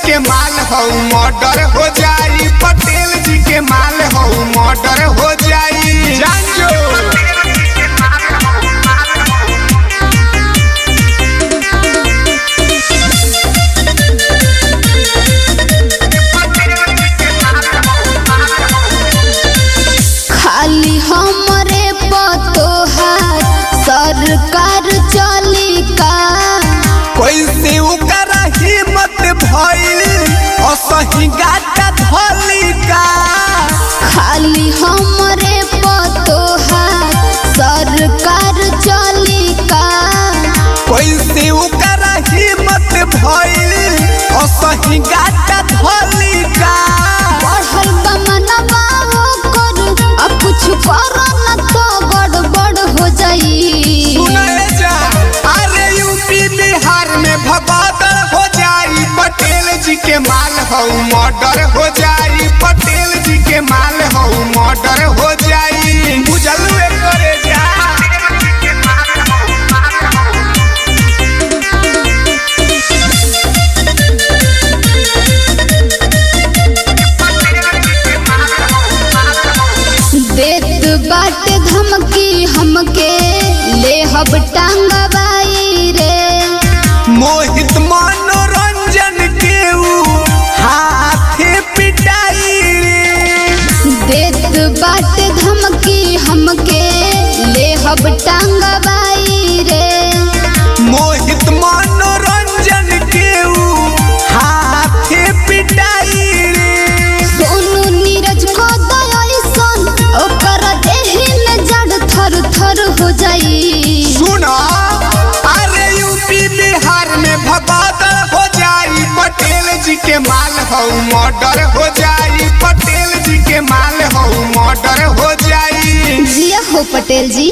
के माल हो मर्डर हो जाई, पटेल जी के माल हो मर्डर हो जाई। जान खाली हमरे पतोहार सरकार चली का, कैसे ओकर हिम्मत भइल असही गाटा धली का। खाली हमरे पतोहार सरकार चली का, कैसे ओकर हिम्मत भइल असही गाटा धली का। बढ़ल बमनवा ओकर अब कुछ करो न तो गड़बड़ हो जाई। सुनाए जा अरे यूपी बिहार में भगदड़ हो जाई, पटेल जी के माल हो मर्डर हो जाई, पटेल जी के माल हो मर्डर हो जाई। बुझलुए करे जा देत बाटे धमकी हमके ले हब टांगवाई रे, मोहित मनोरंजन के हाथे पिटाई रे। देत बाटे धमकी हमके ले हब टांगवाई रे, मोहित मनोरंजन के हाथे पिटाई रे। सोनू नीरज को दयासन ओकर देहि में जड़ थर थर हो जाई। सुना अरे यूपी बिहार में भगदड़ हो जाई, पटेल जी के माल हो मर्डर हो जाई, पटेल जी के माल हो मर्डर हो जाई। जिया हो पटेल जी।